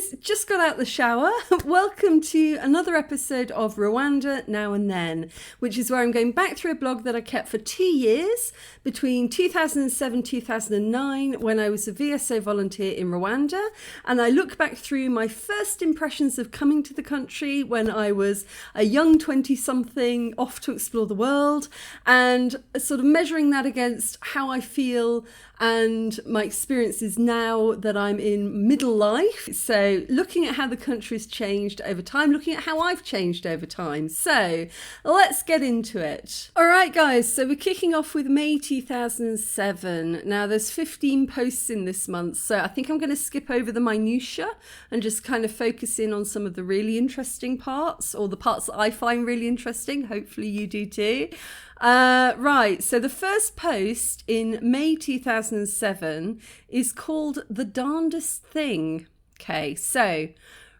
guys, just got out the shower. Welcome to another episode of Rwanda Now and Then, which is where I'm going back through a blog that I kept for 2 years, between 2007 2009, when I was a VSO volunteer in Rwanda, and I look back through my first impressions of coming to the country when I was a young 20-something off to explore the world, and sort of measuring that against how I feel and my experiences now that I'm in middle life. So looking at how the country's changed over time, looking at how I've changed over time. So let's get into it. All right, guys, so we're kicking off with May 2007. Now there's 15 posts in this month, so I think I'm going to skip over the minutiae and just kind of focus in on some of the really interesting parts, or the parts that I find really interesting. Hopefully you do too. Right, so the first post in May 2007 is called The Darndest Thing. Okay, so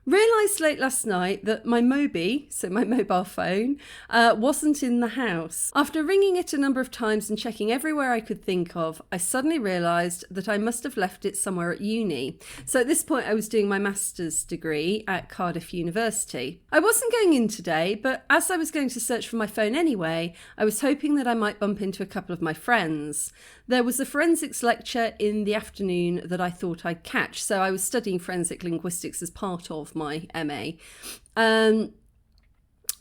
realised late last night that my Mobi, so my mobile phone, wasn't in the house. After ringing it a number of times and checking everywhere I could think of, I suddenly realised that I must have left it somewhere at uni. So at this point I was doing my master's degree at Cardiff University. I wasn't going in today, but as I was going to search for my phone anyway, I was hoping that I might bump into a couple of my friends. There was a forensics lecture in the afternoon that I thought I'd catch, so I was studying forensic linguistics as part of my MA.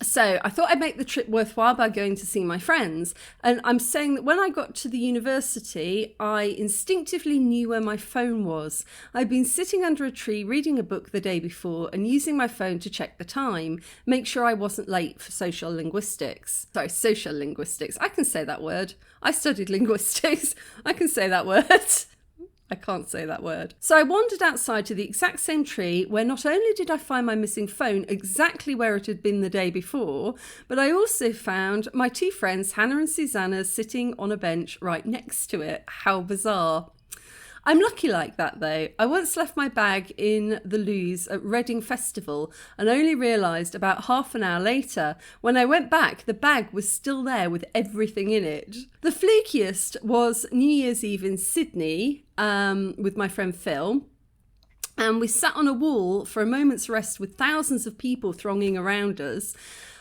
So I thought I'd make the trip worthwhile by going to see my friends. And I'm saying that when I got to the university, I instinctively knew where my phone was. I'd been sitting under a tree reading a book the day before and using my phone to check the time, make sure I wasn't late for social linguistics. Sorry, social linguistics. I can say that word. I studied linguistics. I can say that word. I can't say that word. So I wandered outside to the exact same tree where not only did I find my missing phone exactly where it had been the day before, but I also found my two friends, Hannah and Susanna, sitting on a bench right next to it. How bizarre. I'm lucky like that though. I once left my bag in the loos at Reading Festival and only realised about half an hour later when I went back the bag was still there with everything in it. The flukiest was New Year's Eve in Sydney with my friend Phil. And we sat on a wall for a moment's rest with thousands of people thronging around us.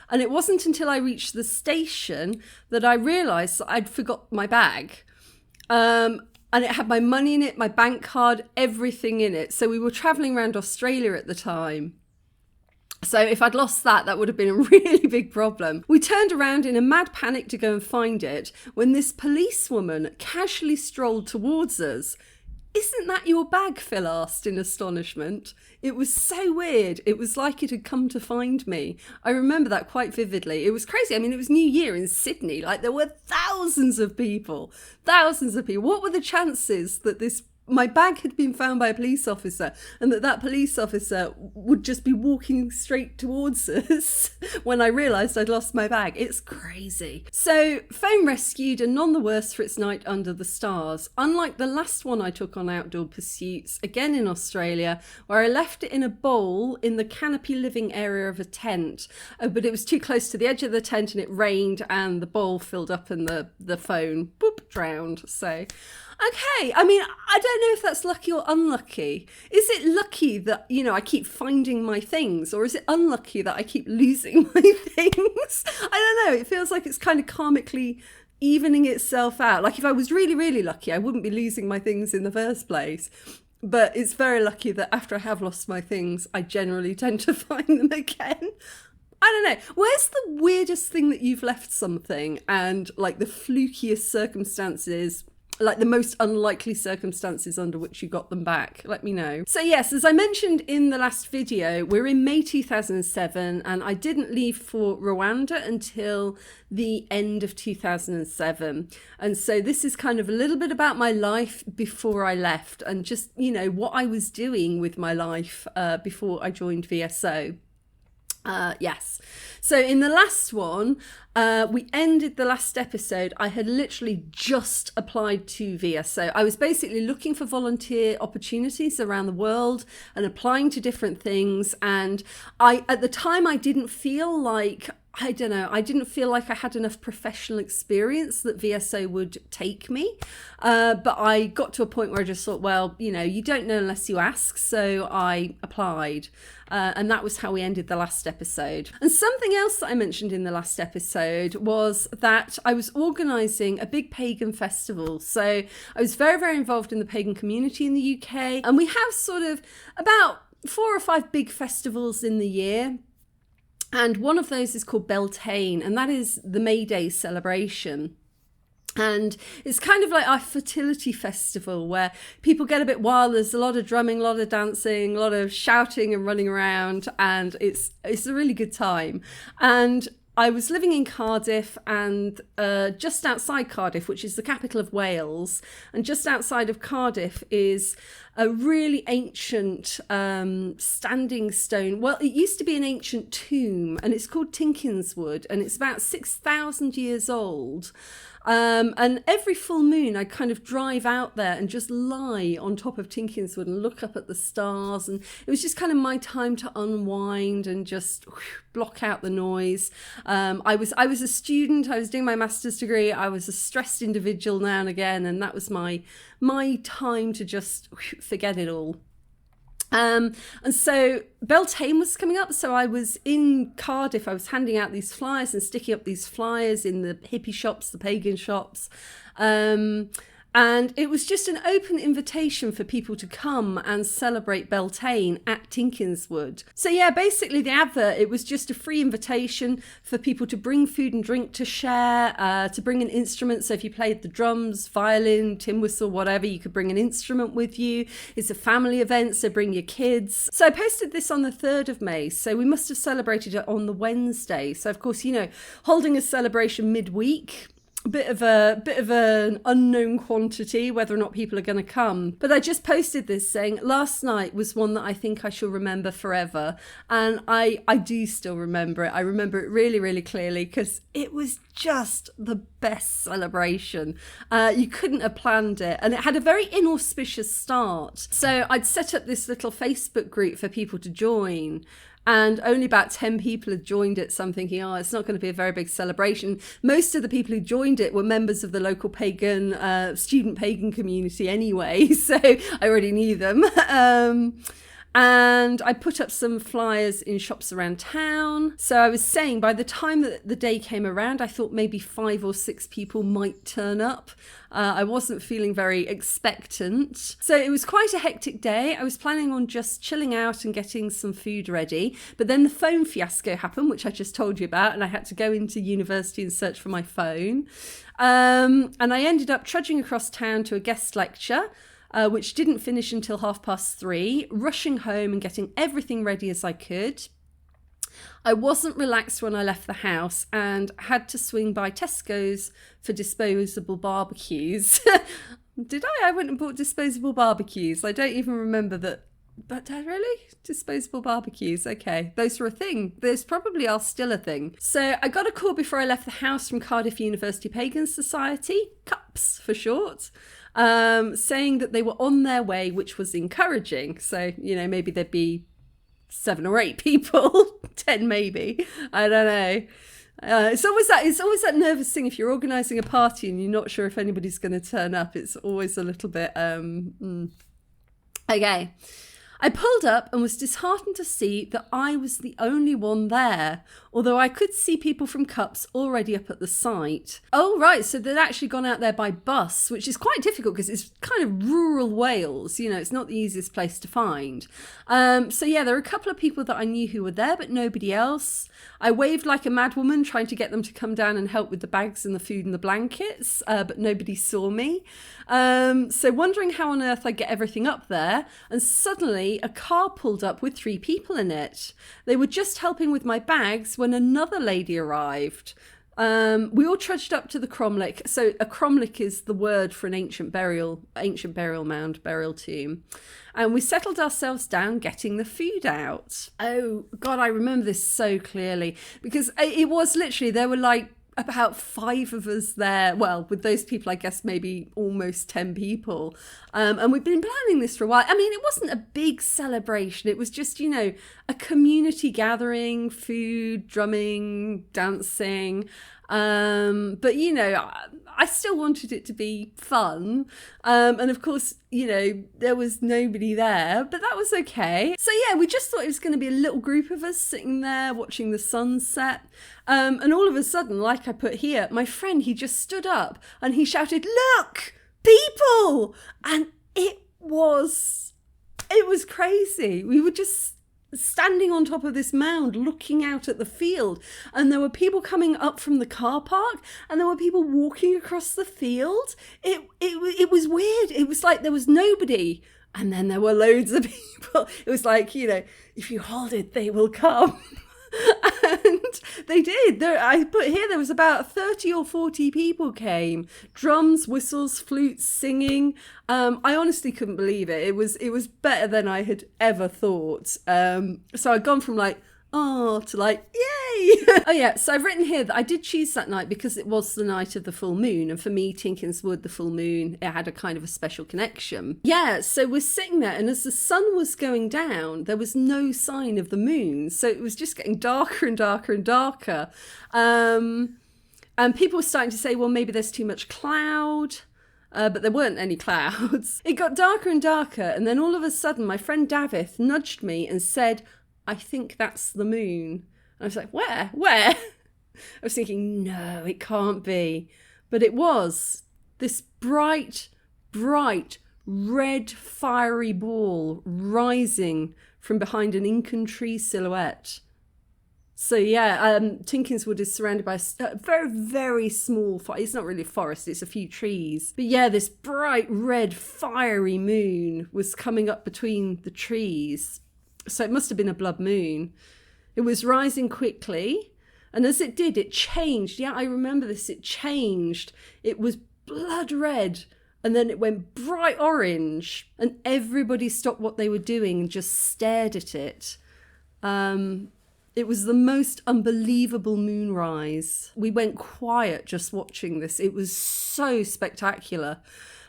And it wasn't until I reached the station that I realised that I'd forgot my bag. And it had my money in it, my bank card, everything in it. So we were travelling around Australia at the time. So if I'd lost that, that would have been a really big problem. We turned around in a mad panic to go and find it when this policewoman casually strolled towards us. "Isn't that your bag?" Phil asked in astonishment. It was so weird. It was like it had come to find me. I remember that quite vividly. It was crazy. I mean, it was New Year in Sydney. Like, there were thousands of people. Thousands of people. What were the chances that my bag had been found by a police officer and that police officer would just be walking straight towards us when I realised I'd lost my bag? It's crazy. So, phone rescued and none the worse for its night under the stars. Unlike the last one I took on outdoor pursuits, again in Australia, where I left it in a bowl in the canopy living area of a tent, but it was too close to the edge of the tent and it rained and the bowl filled up and the phone, boop, drowned. So, okay, I mean, I don't know if that's lucky or unlucky. Is it lucky that, I keep finding my things, or is it unlucky that I keep losing my things? I don't know. It feels like it's kind of karmically evening itself out. Like if I was really, really lucky, I wouldn't be losing my things in the first place. But it's very lucky that after I have lost my things, I generally tend to find them again. I don't know. Where's the weirdest thing that you've left something and like the flukiest circumstances, like the most unlikely circumstances under which you got them back? Let me know. So yes, as I mentioned in the last video, we're in May 2007 and I didn't leave for Rwanda until the end of 2007. And so this is kind of a little bit about my life before I left and just, what I was doing with my life before I joined VSO. Yes. So in the last one, we ended the last episode. I had literally just applied to VSO. I was basically looking for volunteer opportunities around the world and applying to different things. And at the time, I didn't feel like I don't know, I didn't feel like I had enough professional experience that VSO would take me. But I got to a point where I just thought, well, you don't know unless you ask. So I applied. And that was how we ended the last episode. And something else that I mentioned in the last episode was that I was organising a big pagan festival. So I was very, very involved in the pagan community in the UK. And we have sort of about 4 or 5 big festivals in the year. And one of those is called Beltane, and that is the May Day celebration. And it's kind of like our fertility festival where people get a bit wild. There's a lot of drumming, a lot of dancing, a lot of shouting and running around, and it's a really good time. And I was living in Cardiff, and just outside Cardiff, which is the capital of Wales, and just outside of Cardiff is a really ancient standing stone. Well, it used to be an ancient tomb, and it's called Tinkinswood, and it's about 6,000 years old. And every full moon, I kind of drive out there and just lie on top of Tinkinswood and look up at the stars. And it was just kind of my time to unwind and just block out the noise. I was a student. I was doing my master's degree. I was a stressed individual now and again, and that was my time to just forget it all. And so Beltane was coming up, so I was in Cardiff. I was handing out these flyers and sticking up these flyers in the hippie shops, the pagan shops. And it was just an open invitation for people to come and celebrate Beltane at Tinkinswood. So yeah, basically the advert, it was just a free invitation for people to bring food and drink to share, to bring an instrument. So if you played the drums, violin, tin whistle, whatever, you could bring an instrument with you. It's a family event, so bring your kids. So I posted this on the 3rd of May. So we must have celebrated it on the Wednesday. So of course, holding a celebration midweek, a bit of an unknown quantity whether or not people are going to come. But I just posted this saying last night was one that I think I shall remember forever, and I do still remember it. I remember it really, really clearly because it was just the best celebration. You couldn't have planned it, and it had a very inauspicious start. So I'd set up this little Facebook group for people to join, and only about 10 people had joined it. So I'm thinking, it's not going to be a very big celebration. Most of the people who joined it were members of the local pagan, student pagan community anyway. So I already knew them. And I put up some flyers in shops around town. So I was saying by the time that the day came around, I thought maybe 5 or 6 people might turn up. I wasn't feeling very expectant. So it was quite a hectic day. I was planning on just chilling out and getting some food ready. But then the phone fiasco happened, which I just told you about, and I had to go into university and search for my phone. And I ended up trudging across town to a guest lecture, which didn't finish until 3:30, rushing home and getting everything ready as I could. I wasn't relaxed when I left the house and had to swing by Tesco's for disposable barbecues. Did I? I went and bought disposable barbecues. I don't even remember that. But really? Disposable barbecues. Okay. Those were a thing. Those probably are still a thing. So I got a call before I left the house from Cardiff University Pagan Society, CUPS for short, saying that they were on their way, which was encouraging. So, maybe there'd be 7 or 8 people, 10 maybe. I don't know. It's always that nervous thing if you're organising a party and you're not sure if anybody's going to turn up. It's always a little bit, Okay. I pulled up and was disheartened to see that I was the only one there, although I could see people from CUPS already up at the site. Oh, right, so they'd actually gone out there by bus, which is quite difficult because it's kind of rural Wales, it's not the easiest place to find. So yeah, there were a couple of people that I knew who were there, but nobody else. I waved like a madwoman trying to get them to come down and help with the bags and the food and the blankets, but nobody saw me. So wondering how on earth I'd get everything up there, and suddenly a car pulled up with 3 people in it. They were just helping with my bags when another lady arrived. We all trudged up to the cromlech. So a cromlech is the word for an ancient burial mound, burial tomb. And we settled ourselves down getting the food out. Oh God, I remember this so clearly because it was literally, there were like about 5 of us there. Well, with those people, I guess maybe almost 10 people. And we've been planning this for a while. I mean, it wasn't a big celebration. It was just, a community gathering, food, drumming, dancing. But, I still wanted it to be fun. And of course, there was nobody there, but that was okay. So yeah, we just thought it was going to be a little group of us sitting there watching the sunset. And all of a sudden, like I put here, my friend, he just stood up and he shouted, "Look, people!" And it was crazy. We were just standing on top of this mound looking out at the field, and there were people coming up from the car park, and there were people walking across the field. It was weird. It was like there was nobody, and then there were loads of people. It was like, if you hold it, they will come. And they did. I put here there was about 30 or 40 people came. Drums, whistles, flutes, singing. I honestly couldn't believe it. It was better than I had ever thought. So I'd gone from like, oh, to like, yay! Oh yeah, so I've written here that I did choose that night because it was the night of the full moon, and for me, Tinkins Wood, the full moon, it had a kind of a special connection. Yeah, so we're sitting there, and as the sun was going down, there was no sign of the moon, so it was just getting darker and darker and darker. And people were starting to say, well, maybe there's too much cloud. But there weren't any clouds. It got darker and darker, and then all of a sudden, my friend Davith nudged me and said, "I think that's the moon." And I was like, where? I was thinking, no, it can't be. But it was this bright, red, fiery ball rising from behind an Incan tree silhouette. So yeah, Tinkins Wood is surrounded by a very, very small forest. It's not really a forest, it's a few trees. But yeah, this bright, red, fiery moon was coming up between the trees. So it must have been a blood moon. It was rising quickly, and as it did, it changed. Yeah, I remember this. It changed. It was blood red, and then it went bright orange, and everybody stopped what they were doing and just stared at it. It was the most unbelievable moonrise. We went quiet just watching this. It was so spectacular.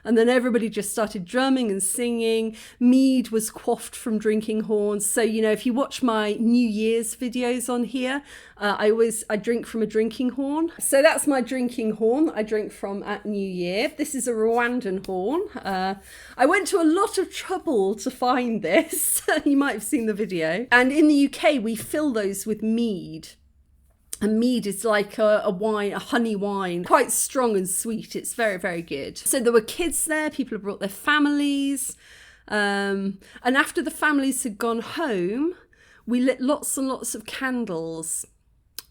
And then everybody just started drumming and singing. Mead was quaffed from drinking horns. So, if you watch my New Year's videos on here, I drink from a drinking horn. So that's my drinking horn I drink from at New Year. This is a Rwandan horn. I went to a lot of trouble to find this. You might have seen the video. And in the UK, we fill those with mead. And mead is like a wine, a honey wine, quite strong and sweet. It's very, very good. So there were kids there. People had brought their families. And after the families had gone home, we lit lots and lots of candles.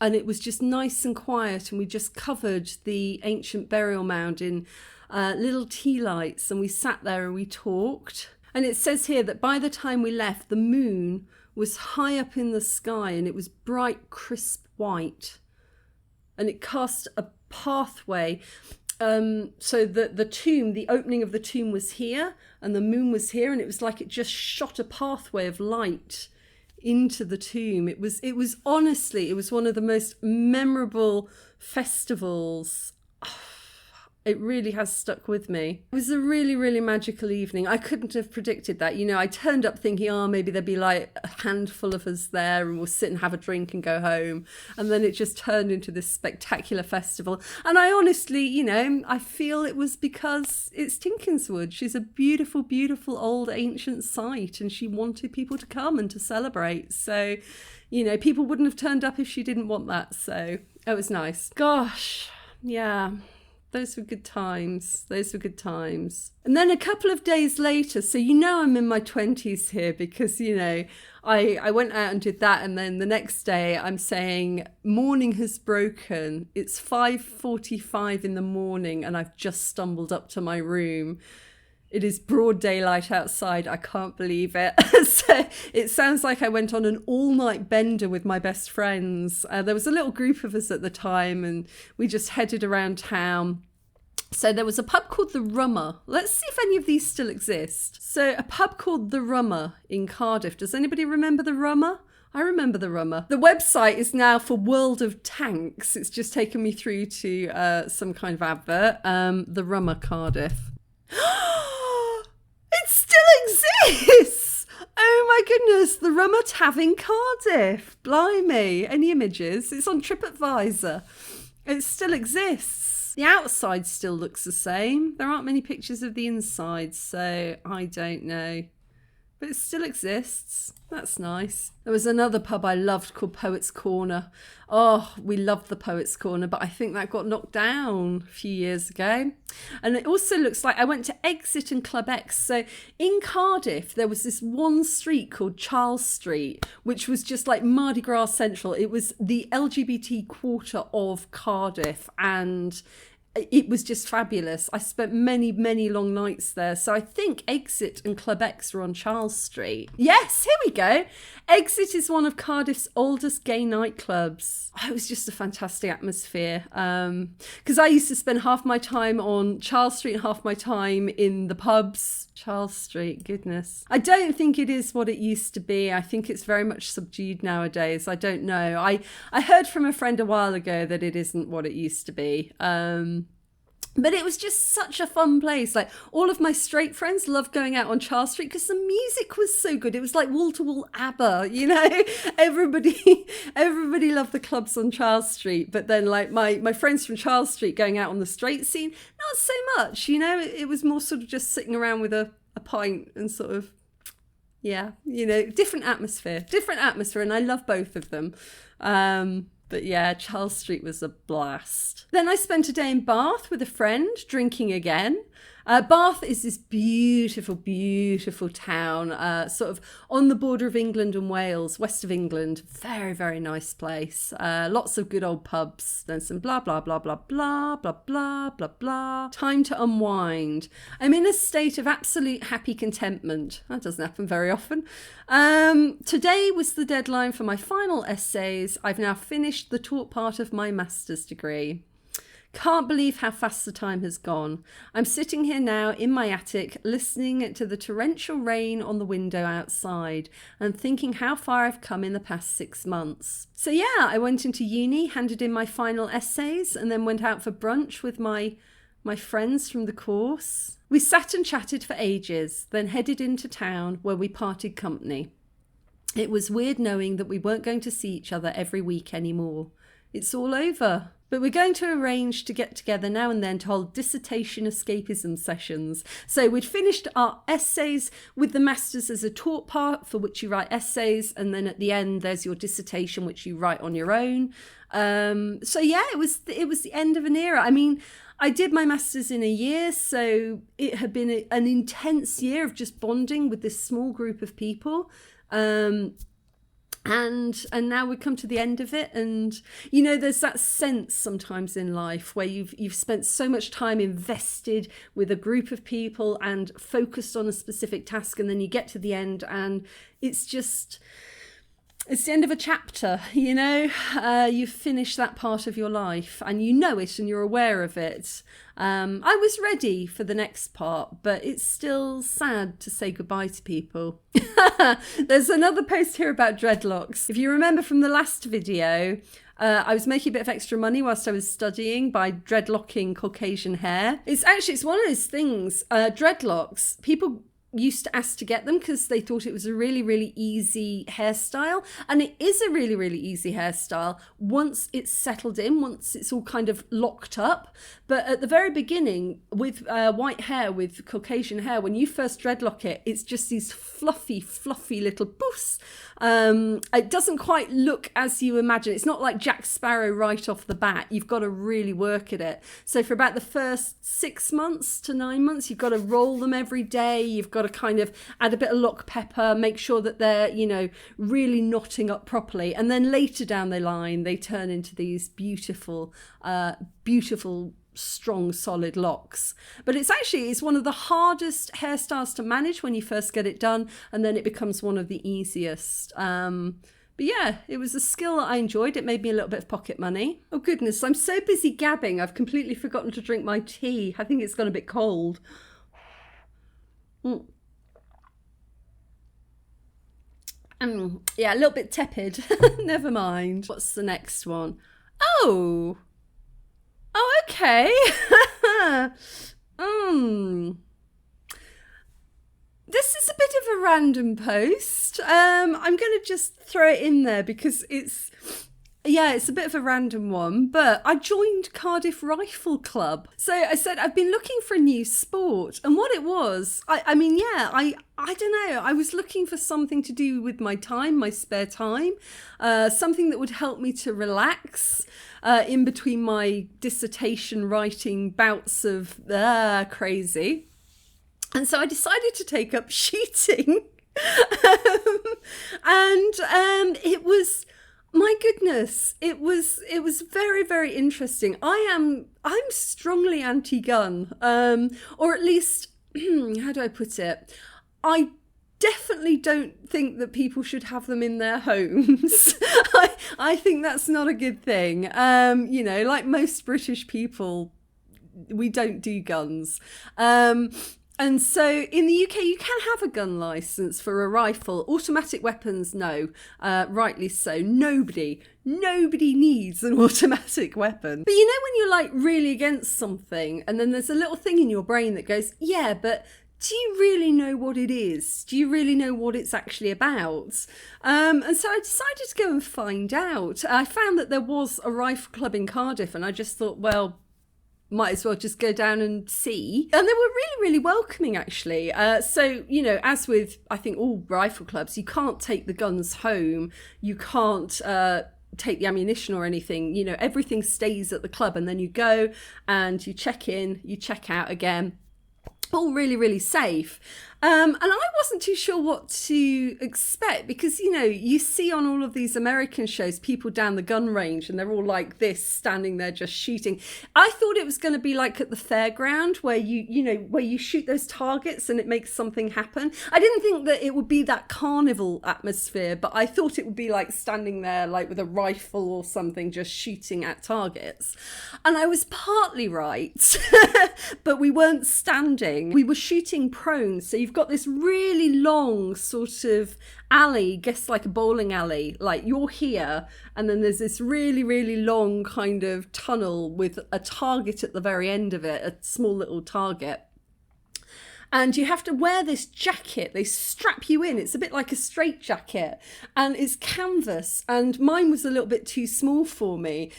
And it was just nice and quiet. And we just covered the ancient burial mound in little tea lights. And we sat there and we talked. And it says here that by the time we left, the moon was high up in the sky and it was bright, crisp white, and it cast a pathway, so that the opening of the tomb was here and the moon was here, and it was like it just shot a pathway of light into the tomb. It was honestly, it was one of the most memorable festivals. It really has stuck with me. It was a really, really magical evening. I couldn't have predicted that. I turned up thinking, maybe there'd be like a handful of us there and we'll sit and have a drink and go home. And then it just turned into this spectacular festival. And I honestly, I feel it was because it's Tinkins Wood. She's a beautiful, beautiful old ancient site, and she wanted people to come and to celebrate. So, people wouldn't have turned up if she didn't want that. So it was nice. Gosh, yeah. Those were good times. And then a couple of days later, so I'm in my 20s here because, I went out and did that. And then the next day I'm saying, morning has broken. It's 5:45 in the morning and I've just stumbled up to my room. It is broad daylight outside. I can't believe it. So it sounds like I went on an all-night bender with my best friends. There was a little group of us at the time, and we just headed around town. So there was a pub called the Rummer. Let's see if any of these still exist. So a pub called the Rummer in Cardiff. Does anybody remember the Rummer? I remember the Rummer. The website is now for World of Tanks. It's just taken me through to some kind of advert. The Rummer Cardiff. It still exists! Oh my goodness, the Rummer Tavern Cardiff. Blimey. Any images? It's on TripAdvisor. It still exists. The outside still looks the same. There aren't many pictures of the inside, so I don't know. But it still exists. That's nice. There was another pub I loved called Poets Corner. Oh, we loved the Poets Corner, but I think that got knocked down a few years ago. And it also looks like I went to Exit and Club X. So in Cardiff, there was this one street called Charles Street, which was just like Mardi Gras Central. It was the LGBT quarter of Cardiff, and it was just fabulous. I spent many, many long nights there. So I think Exit and Club X are on Charles Street. Yes, here we go. Exit is one of Cardiff's oldest gay nightclubs. Oh, it was just a fantastic atmosphere. Because I used to spend half my time on Charles Street and half my time in the pubs. Charles Street, goodness. I don't think it is what it used to be. I think it's very much subdued nowadays. I don't know. I heard from a friend a while ago that it isn't what it used to be. But it was just such a fun place. Like, all of my straight friends loved going out on Charles Street because the music was so good. It was like wall-to-wall ABBA, you know? Everybody loved the clubs on Charles Street. But then, like, my friends from Charles Street going out on the straight scene, not so much, you know? It was more sort of just sitting around with a pint and sort of, yeah, you know, different atmosphere. And I love both of them. But yeah, Charles Street was a blast. Then I spent a day in Bath with a friend, drinking again. Bath is this beautiful, beautiful town, sort of on the border of England and Wales, west of England. Very, very nice place. Lots of good old pubs. Then some blah, blah, blah, blah, blah, blah, blah, blah, blah. Time to unwind. I'm in a state of absolute happy contentment. That doesn't happen very often. Today was the deadline for my final essays. I've now finished the taught part of my master's degree. Can't believe how fast the time has gone. I'm sitting here now in my attic, listening to the torrential rain on the window outside and thinking how far I've come in the past 6 months. So yeah, I went into uni, handed in my final essays, and then went out for brunch with my friends from the course. We sat and chatted for ages, then headed into town where we parted company. It was weird knowing that we weren't going to see each other every week anymore. It's all over. But we're going to arrange to get together now and then to hold dissertation escapism sessions. So we'd finished our essays with the masters as a taught part for which you write essays, and then at the end there's your dissertation which you write on your own. So yeah, it was the end of an era. I mean, I did my masters in a year, so it had been an intense year of just bonding with this small group of people. And now we come to the end of it, and you know, there's that sense sometimes in life where you've spent so much time invested with a group of people and focused on a specific task, and then you get to the end and it's the end of a chapter, you know. You've finished that part of your life and you know it and you're aware of it. I was ready for the next part, but it's still sad to say goodbye to people. There's another post here about dreadlocks. If you remember from the last video, I was making a bit of extra money whilst I was studying by dreadlocking Caucasian hair. It's one of those things, dreadlocks, people used to ask to get them because they thought it was a really, really easy hairstyle. And it is a really, really easy hairstyle once it's settled in, once it's all kind of locked up. But at the very beginning, with white hair, with Caucasian hair, when you first dreadlock it, it's just these fluffy, fluffy little poofs. It doesn't quite look as you imagine. It's not like Jack Sparrow right off the bat. You've got to really work at it. So for about the first 6 months to 9 months, you've got to roll them every day. You've got to kind of add a bit of lock pepper, make sure that they're, you know, really knotting up properly. And then later down the line, they turn into these beautiful, strong, solid locks. But it's one of the hardest hairstyles to manage when you first get it done, and then it becomes one of the easiest. But yeah, it was a skill that I enjoyed. It made me a little bit of pocket money. Oh goodness, I'm so busy gabbing. I've completely forgotten to drink my tea. I think it's gone a bit cold. Yeah, a little bit tepid. Never mind. What's the next one? Oh, okay. This is a bit of a random post. I'm going to just throw it in there because it's a bit of a random one, but I joined Cardiff Rifle Club. So I said, I've been looking for a new sport. And what it was, I don't know. I was looking for something to do with my time, my spare time, something that would help me to relax in between my dissertation writing bouts of crazy. And so I decided to take up shooting. It was, my goodness, it was very, very interesting. I'm strongly anti-gun, or at least, how do I put it? I definitely don't think that people should have them in their homes. I think that's not a good thing. Like most British people, we don't do guns. And so in the UK, you can have a gun licence for a rifle. Automatic weapons, no. Rightly so. Nobody needs an automatic weapon. But when you're like really against something and then there's a little thing in your brain that goes, yeah, but do you really know what it is? Do you really know what it's actually about? And so I decided to go and find out. I found that there was a rifle club in Cardiff and I just thought, well, might as well just go down and see. And they were really, really welcoming, actually. So, as with, I think, all rifle clubs, you can't take the guns home. You can't take the ammunition or anything. Everything stays at the club. And then you go and you check in, you check out again. All really, really safe. And I wasn't too sure what to expect because, you see on all of these American shows, people down the gun range and they're all like this, standing there just shooting. I thought it was going to be like at the fairground where where you shoot those targets and it makes something happen. I didn't think that it would be that carnival atmosphere, but I thought it would be like standing there like with a rifle or something, just shooting at targets. And I was partly right, but we weren't standing. We were shooting prone. So you've got this really long sort of alley, guess like a bowling alley, like you're here and then there's this really, really long kind of tunnel with a target at the very end of it, a small little target. And you have to wear this jacket. They strap you in. It's a bit like a straitjacket and it's canvas. And mine was a little bit too small for me.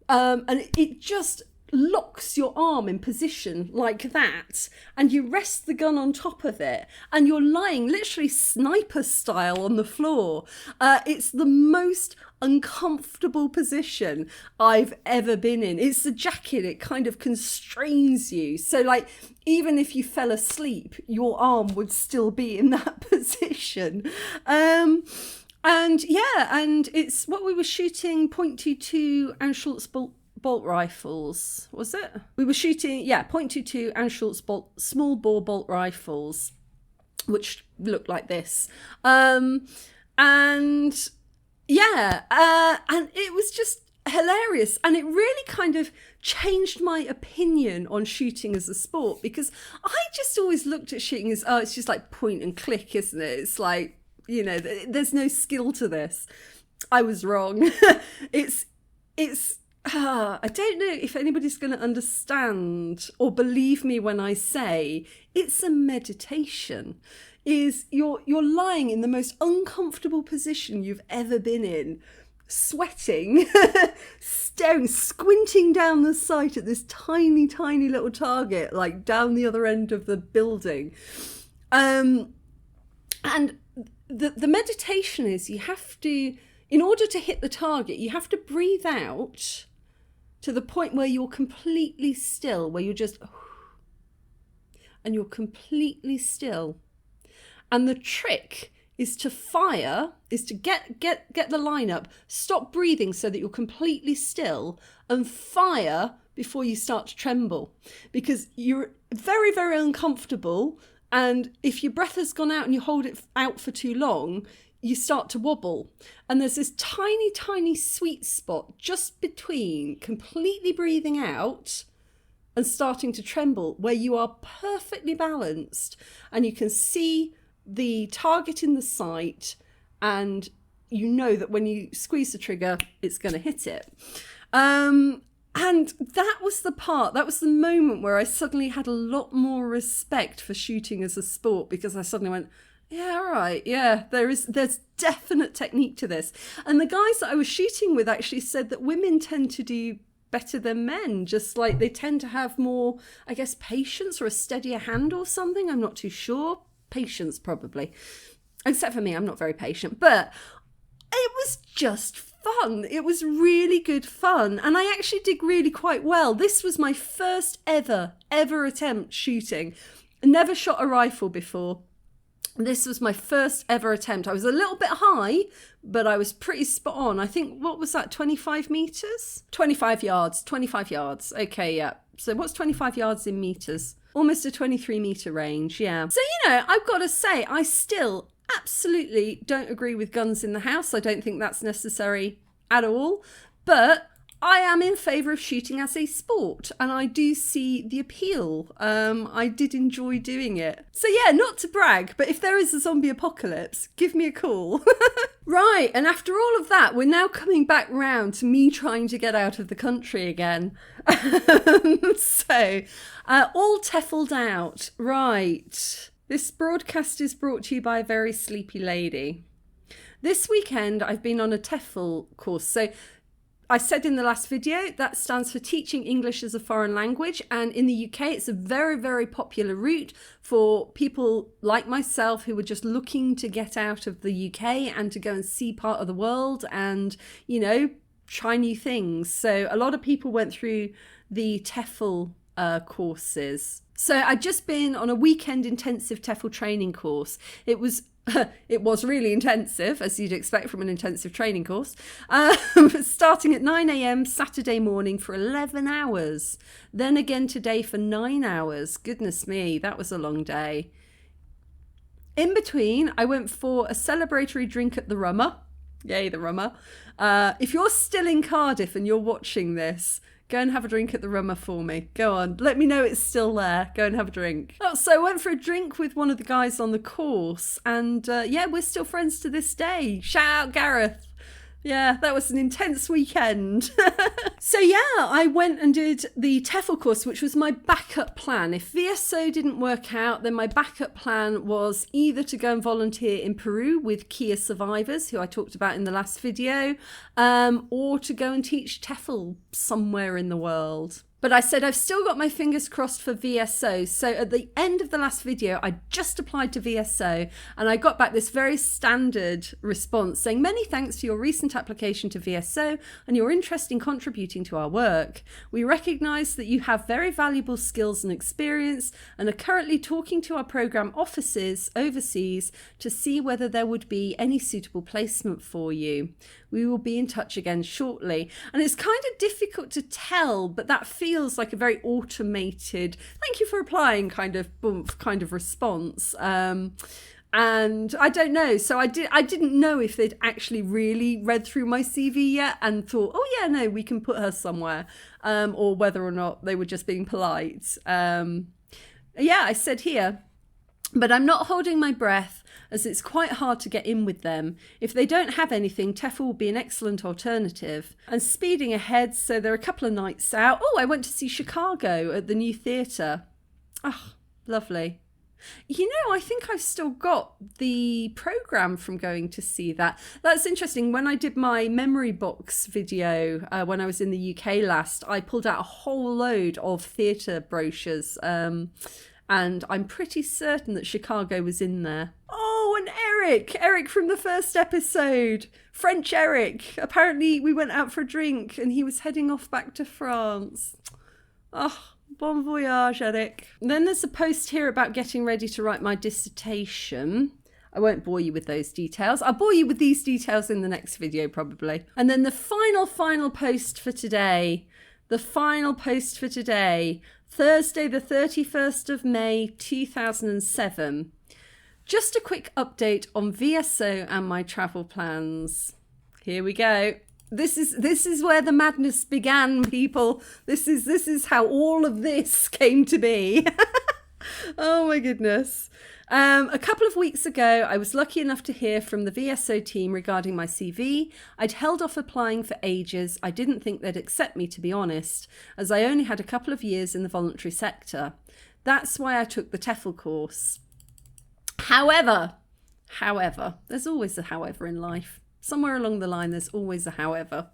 And it just locks your arm in position like that, and you rest the gun on top of it, and you're lying literally sniper style on the floor. It's the most uncomfortable position I've ever been in. It's the jacket, it kind of constrains you. So like, even if you fell asleep, your arm would still be in that position. And it's what we were shooting, .22 and Schultz bolt rifles, was it? We were shooting, .22 and Schultz small bore bolt rifles, which looked like this. And it was just hilarious. And it really kind of changed my opinion on shooting as a sport, because I just always looked at shooting as, it's just like point and click, isn't it? It's like, there's no skill to this. I was wrong. I don't know if anybody's going to understand or believe me when I say it's a meditation. You're lying in the most uncomfortable position you've ever been in, sweating, staring, squinting down the sight at this tiny, tiny little target, like down the other end of the building. And the meditation is, you have to, in order to hit the target, you have to breathe out to the point where you're completely still, where you're just, and you're completely still. And the trick is to fire, is to get the line up, stop breathing so that you're completely still, and fire before you start to tremble. Because you're very, very uncomfortable, and if your breath has gone out and you hold it out for too long, you start to wobble. And there's this tiny, tiny sweet spot just between completely breathing out and starting to tremble, where you are perfectly balanced and you can see the target in the sight, and you know that when you squeeze the trigger, it's going to hit it. And that was the moment where I suddenly had a lot more respect for shooting as a sport, because I suddenly went, yeah, all right, yeah, there's definite technique to this. And the guys that I was shooting with actually said that women tend to do better than men, just like they tend to have more, I guess, patience or a steadier hand or something. I'm not too sure. Patience, probably. Except for me, I'm not very patient. But it was just fun. It was really good fun. And I actually did really quite well. This was my first ever attempt shooting. I never shot a rifle before. This was my first ever attempt. I was a little bit high, but I was pretty spot on. I think, what was that, 25 meters? 25 yards. Okay, yeah. So what's 25 yards in meters? Almost a 23 meter range, yeah. So, I've got to say, I still absolutely don't agree with guns in the house. I don't think that's necessary at all. But I am in favour of shooting as a sport, and I do see the appeal. I did enjoy doing it. So yeah, not to brag, but if there is a zombie apocalypse, give me a call. Right, and after all of that, we're now coming back round to me trying to get out of the country again. So, all teffled out. Right. This broadcast is brought to you by a very sleepy lady. This weekend, I've been on a TEFL course. So I said in the last video, that stands for Teaching English as a Foreign Language. And in the UK, it's a very, very popular route for people like myself who were just looking to get out of the UK and to go and see part of the world and, try new things. So a lot of people went through the TEFL courses. So I'd just been on a weekend intensive TEFL training course. It was really intensive, as you'd expect from an intensive training course, starting at 9 a.m. Saturday morning for 11 hours. Then again today for 9 hours. Goodness me, that was a long day. In between, I went for a celebratory drink at the Rummer. Yay, the Rummer. If you're still in Cardiff and you're watching this, go and have a drink at the Rummer for me. Go on. Let me know it's still there. Go and have a drink. Oh, so I went for a drink with one of the guys on the course. And we're still friends to this day. Shout out Gareth. Yeah, that was an intense weekend. So yeah, I went and did the TEFL course, which was my backup plan. If VSO didn't work out, then my backup plan was either to go and volunteer in Peru with Kia survivors, who I talked about in the last video, or to go and teach TEFL somewhere in the world. But I said I've still got my fingers crossed for VSO. So at the end of the last video, I just applied to VSO and I got back this very standard response saying, many thanks for your recent application to VSO and your interest in contributing to our work. We recognise that you have very valuable skills and experience and are currently talking to our programme offices overseas to see whether there would be any suitable placement for you. We will be in touch again shortly. And it's kind of difficult to tell, but that feels like a very automated, thank you for applying kind of response. And I don't know. So I didn't know if they'd actually really read through my CV yet and thought, oh yeah, no, we can put her somewhere. Or whether or not they were just being polite. I said here, but I'm not holding my breath as it's quite hard to get in with them. If they don't have anything, TEFL will be an excellent alternative. And speeding ahead, so there are a couple of nights out. Oh, I went to see Chicago at the new theatre. Oh, lovely. I think I've still got the programme from going to see that. That's interesting. When I did my memory box video when I was in the UK last, I pulled out a whole load of theatre brochures. And I'm pretty certain that Chicago was in there. Oh, and Eric from the first episode. French Eric. Apparently we went out for a drink and he was heading off back to France. Oh, bon voyage, Eric. And then there's a post here about getting ready to write my dissertation. I won't bore you with those details. I'll bore you with these details in the next video probably. And then the final post for today. Thursday, the 31st of May, 2007. Just a quick update on VSO and my travel plans. Here we go. This is where the madness began, people. This is how all of this came to be. Oh my goodness. A couple of weeks ago, I was lucky enough to hear from the VSO team regarding my CV. I'd held off applying for ages. I didn't think they'd accept me, to be honest, as I only had a couple of years in the voluntary sector. That's why I took the TEFL course. However, there's always a however in life. Somewhere along the line, there's always a however.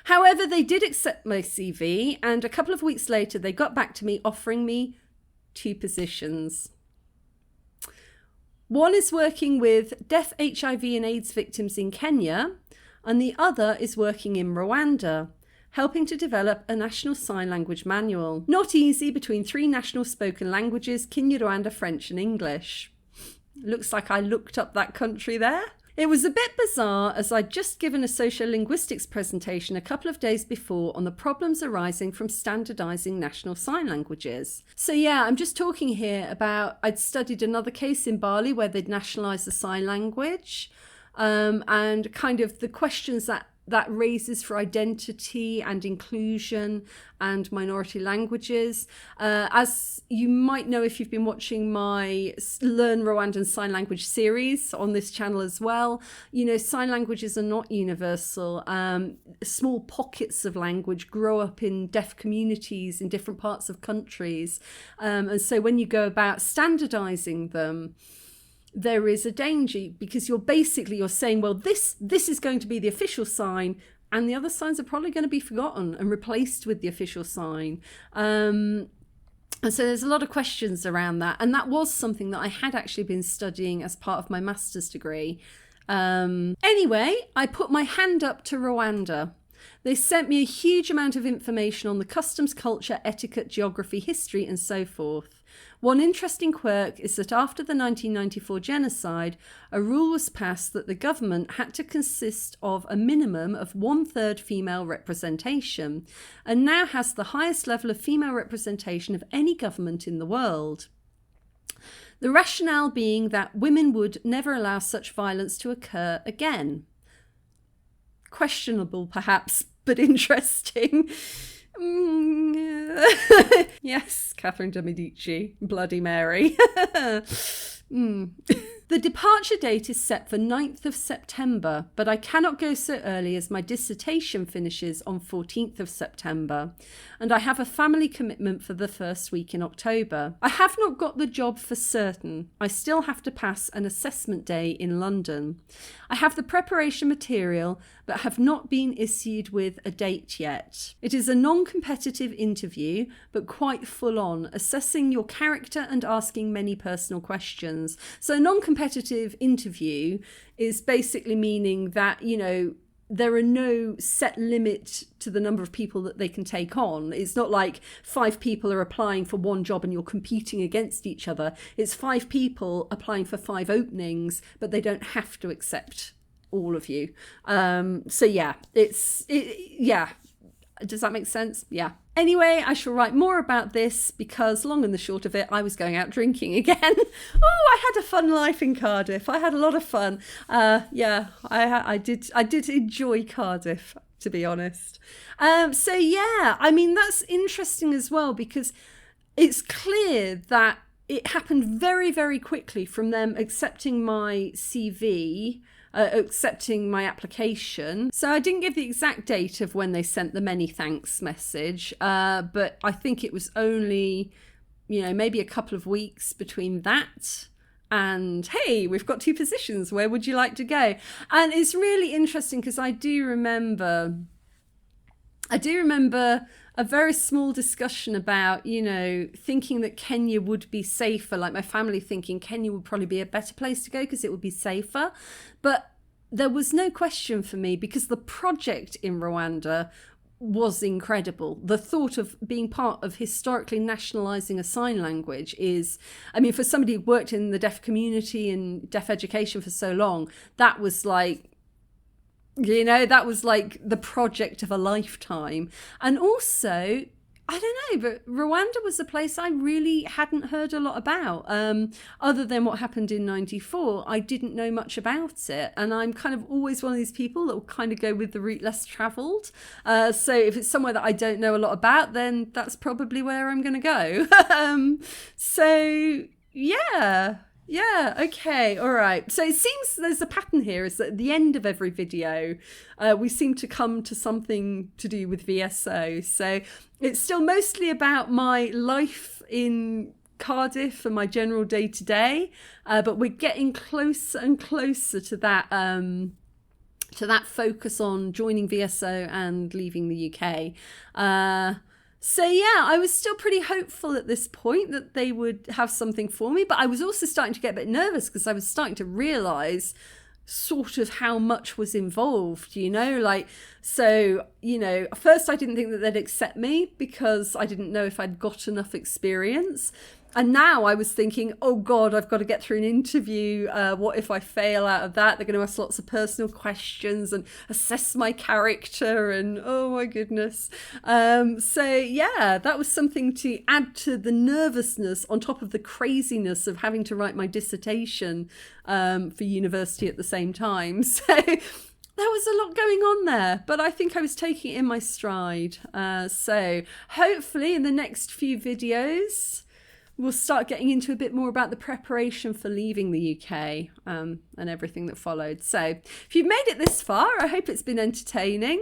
However, they did accept my CV, and a couple of weeks later, they got back to me offering me 2 positions. One is working with deaf HIV and AIDS victims in Kenya, and the other is working in Rwanda, helping to develop a national sign language manual. Not easy between 3 national spoken languages, Kinyarwanda, French and English. Looks like I looked up that country there. It was a bit bizarre as I'd just given a sociolinguistics presentation a couple of days before on the problems arising from standardising national sign languages. So yeah, I'm just talking here about, I'd studied another case in Bali where they'd nationalised the sign language, and kind of the questions that raises for identity and inclusion and minority languages. As you might know if you've been watching my Learn Rwandan Sign Language series on this channel as well, you know, sign languages are not universal. Small pockets of language grow up in deaf communities in different parts of countries. And so when you go about standardizing them, there is a danger because you're saying, well, this is going to be the official sign, and the other signs are probably going to be forgotten and replaced with the official sign. And so there's a lot of questions around that. And that was something that I had actually been studying as part of my master's degree. Anyway, I put my hand up to Rwanda. They sent me a huge amount of information on the customs, culture, etiquette, geography, history, and so forth. One interesting quirk is that after the 1994 genocide, a rule was passed that the government had to consist of a minimum of 1/3 female representation, and now has the highest level of female representation of any government in the world. The rationale being that women would never allow such violence to occur again. Questionable, perhaps, but interesting. Yes, Catherine de Medici, Bloody Mary. The departure date is set for 9th of September, but I cannot go so early as my dissertation finishes on 14th of September, and I have a family commitment for the first week in October. I have not got the job for certain. I still have to pass an assessment day in London. I have the preparation material, but have not been issued with a date yet. It is a non-competitive interview, but quite full on, assessing your character and asking many personal questions. So non-competitive interview is basically meaning that, you know, there are no set limit to the number of people that they can take on. It's not like 5 people are applying for one job and you're competing against each other. It's 5 people applying for 5 openings, but they don't have to accept all of you. So yeah, yeah. Does that make sense? Yeah. Anyway, I shall write more about this because long and the short of it, I was going out drinking again. Oh, I had a fun life in Cardiff. I had a lot of fun. Yeah, I did enjoy Cardiff, to be honest. So yeah, I mean, that's interesting as well because it's clear that it happened very, very quickly from them accepting my CV, accepting my application. So I didn't give the exact date of when they sent the many thanks message, but I think it was only, you know, maybe a couple of weeks between that and, hey, we've got 2 positions, where would you like to go? And it's really interesting because I do remember a very small discussion about, you know, thinking that Kenya would be safer, like my family thinking Kenya would probably be a better place to go because it would be safer. But there was no question for me because the project in Rwanda was incredible. The thought of being part of historically nationalising a sign language is, I mean, for somebody who worked in the deaf community and deaf education for so long, that was like, you know, that was like the project of a lifetime. And also, I don't know, but Rwanda was a place I really hadn't heard a lot about. Other than what happened in '94, I didn't know much about it. And I'm kind of always one of these people that will kind of go with the route less travelled. So if it's somewhere that I don't know a lot about, then that's probably where I'm going to go. So, yeah. Yeah, okay, all right. So it seems there's a pattern here, is that at the end of every video, we seem to come to something to do with VSO. So it's still mostly about my life in Cardiff and my general day-to-day, but we're getting closer and closer to that focus on joining VSO and leaving the UK. So yeah, I was still pretty hopeful at this point that they would have something for me, but I was also starting to get a bit nervous because I was starting to realise sort of how much was involved, like, so, at first I didn't think that they'd accept me because I didn't know if I'd got enough experience. And now I was thinking, oh God, I've got to get through an interview. What if I fail out of that? They're going to ask lots of personal questions and assess my character, and oh my goodness. So yeah, that was something to add to the nervousness on top of the craziness of having to write my dissertation for university at the same time. So there was a lot going on there, but I think I was taking it in my stride. So hopefully in the next few videos, we'll start getting into a bit more about the preparation for leaving the UK and everything that followed. So if you've made it this far, I hope it's been entertaining.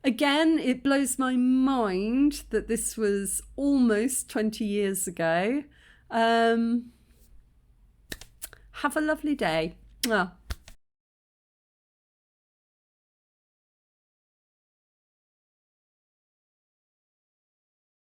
Again, it blows my mind that this was almost 20 years ago. Have a lovely day.